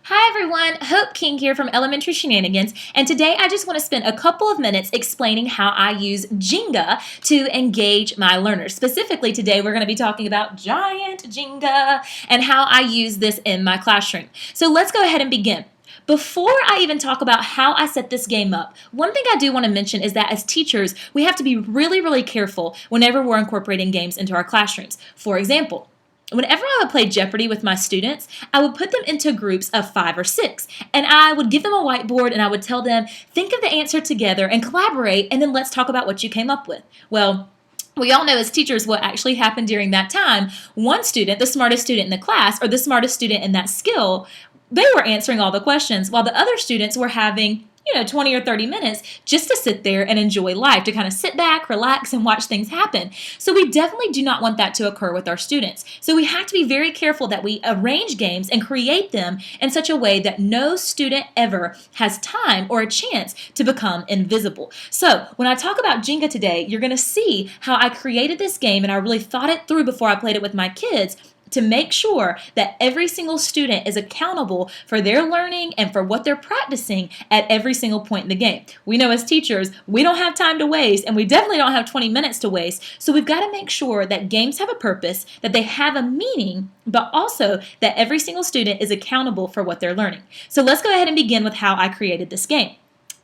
Hi everyone, Hope King here from Elementary Shenanigans, and today I just want to spend a couple of minutes explaining how I use Jenga to engage my learners. Specifically today we're going to be talking about giant Jenga and how I use this in my classroom. So let's go ahead and begin. Before I even talk about how I set this game up, one thing I do want to mention is that as teachers, we have to be really careful whenever we're incorporating games into our classrooms. For example, whenever I would play Jeopardy with my students, I would put them into groups of 5 or 6, and I would give them a whiteboard and I would tell them, think of the answer together and collaborate, and then let's talk about what you came up with. Well, we all know as teachers what actually happened during that time. One student, the smartest student in the class or the smartest student in that skill, they were answering all the questions while the other students were having 20 or 30 minutes just to sit there and enjoy life, to kind of sit back, relax, and watch things happen. So we definitely do not want that to occur with our students. So we have to be very careful that we arrange games and create them in such a way that no student ever has time or a chance to become invisible. So when I talk about Jenga today, you're going to see how I created this game and I really thought it through before I played it with my kids, to make sure that every single student is accountable for their learning and for what they're practicing at every single point in the game. We know as teachers, we don't have time to waste, and we definitely don't have 20 minutes to waste, so we've got to make sure that games have a purpose, that they have a meaning, but also that every single student is accountable for what they're learning. So let's go ahead and begin with how I created this game.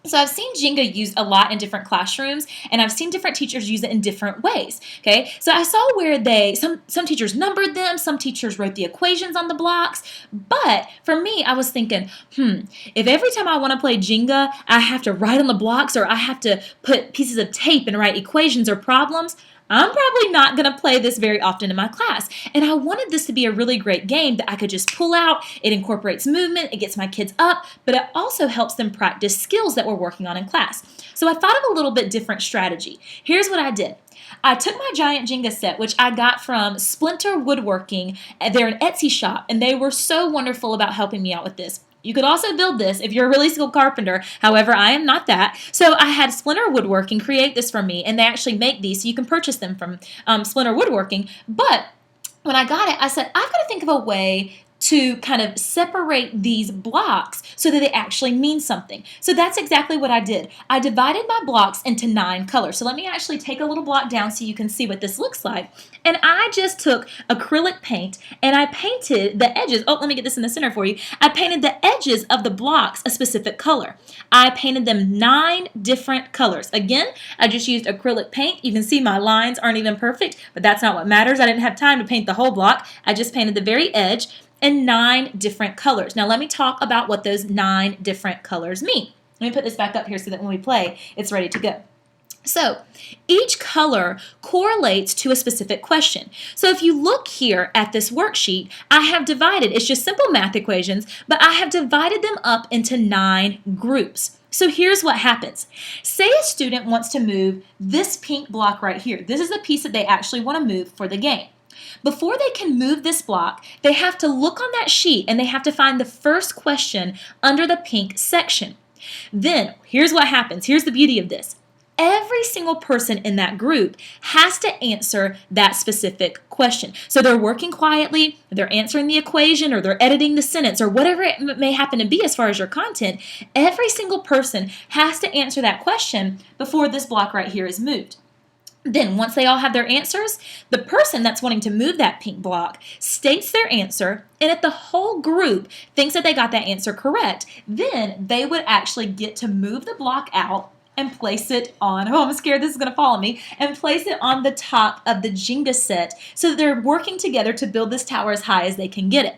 So I've seen Jenga used a lot in different classrooms, and I've seen different teachers use it in different ways. Okay, so I saw where some teachers numbered them, some teachers wrote the equations on the blocks, but for me, I was thinking, if every time I want to play Jenga, I have to write on the blocks or I have to put pieces of tape and write equations or problems, I'm probably not going to play this very often in my class. And I wanted this to be a really great game that I could just pull out. It incorporates movement, it gets my kids up, but it also helps them practice skills that we're working on in class. So I thought of a little bit different strategy. Here's what I did. I took my giant Jenga set, which I got from Splinter Woodworking. They're an Etsy shop, and they were so wonderful about helping me out with this. You could also build this if you're a really skilled carpenter. However, I am not that. So I had Splinter Woodworking create this for me, and they actually make these, so you can purchase them from Splinter Woodworking. But when I got it, I said, I've got to think of a way to kind of separate these blocks so that they actually mean something. So that's exactly what I did. I divided my blocks into 9 colors. So let me actually take a little block down so you can see what this looks like. And I just took acrylic paint and I painted the edges. Oh, let me get this in the center for you. I painted the edges of the blocks a specific color. I painted them 9 different colors. Again, I just used acrylic paint. You can see my lines aren't even perfect, but that's not what matters. I didn't have time to paint the whole block. I just painted the very edge in 9 different colors. Now let me talk about what those 9 different colors mean. Let me put this back up here so that when we play, it's ready to go. So each color correlates to a specific question. So if you look here at this worksheet, I have divided, it's just simple math equations, but I have divided them up into 9 groups. So here's what happens. Say a student wants to move this pink block right here. This is the piece that they actually want to move for the game. Before they can move this block, they have to look on that sheet and they have to find the first question under the pink section. Then, here's what happens. Here's the beauty of this. Every single person in that group has to answer that specific question. So they're working quietly, they're answering the equation, or they're editing the sentence, or whatever it may happen to be as far as your content. Every single person has to answer that question before this block right here is moved. Then, once they all have their answers, the person that's wanting to move that pink block states their answer, and if the whole group thinks that they got that answer correct, then they would actually get to move the block out and place it on, I'm scared this is going to fall on me, and place it on the top of the Jenga set so that they're working together to build this tower as high as they can get it.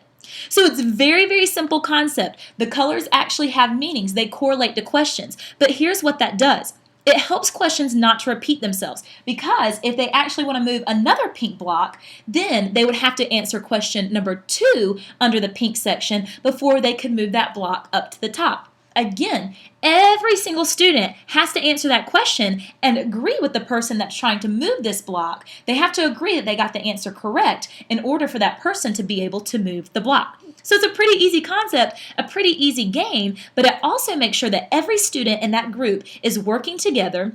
So it's a very simple concept. The colors actually have meanings. They correlate to questions. But here's what that does. It helps questions not to repeat themselves, because if they actually want to move another pink block, then they would have to answer question number 2 under the pink section before they could move that block up to the top. Again, every single student has to answer that question and agree with the person that's trying to move this block. They have to agree that they got the answer correct in order for that person to be able to move the block. So it's a pretty easy concept, a pretty easy game, but it also makes sure that every student in that group is working together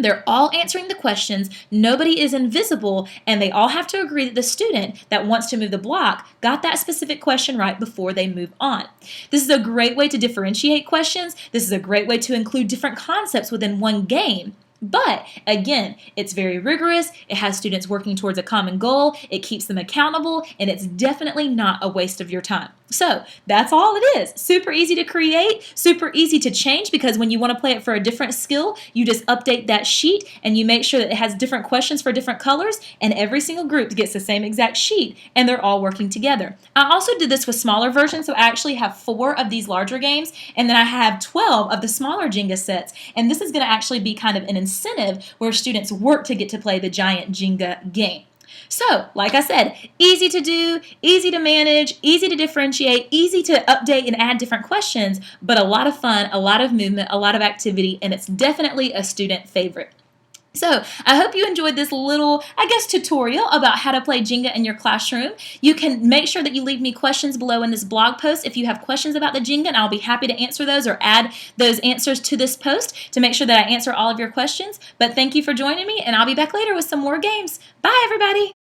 They're all answering the questions, nobody is invisible, and they all have to agree that the student that wants to move the block got that specific question right before they move on. This is a great way to differentiate questions. This is a great way to include different concepts within one game. But again, it's very rigorous, it has students working towards a common goal, it keeps them accountable, and it's definitely not a waste of your time. So that's all it is. Super easy to create, super easy to change, because when you want to play it for a different skill, you just update that sheet and you make sure that it has different questions for different colors, and every single group gets the same exact sheet and they're all working together. I also did this with smaller versions, so I actually have 4 of these larger games and then I have 12 of the smaller Jenga sets, and this is going to actually be kind of an incentive where students work to get to play the giant Jenga game. So, like I said, easy to do, easy to manage, easy to differentiate, easy to update and add different questions, but a lot of fun, a lot of movement, a lot of activity, and it's definitely a student favorite. So I hope you enjoyed this little, tutorial about how to play Jenga in your classroom. You can make sure that you leave me questions below in this blog post if you have questions about the Jenga, and I'll be happy to answer those or add those answers to this post to make sure that I answer all of your questions. But thank you for joining me, and I'll be back later with some more games. Bye, everybody.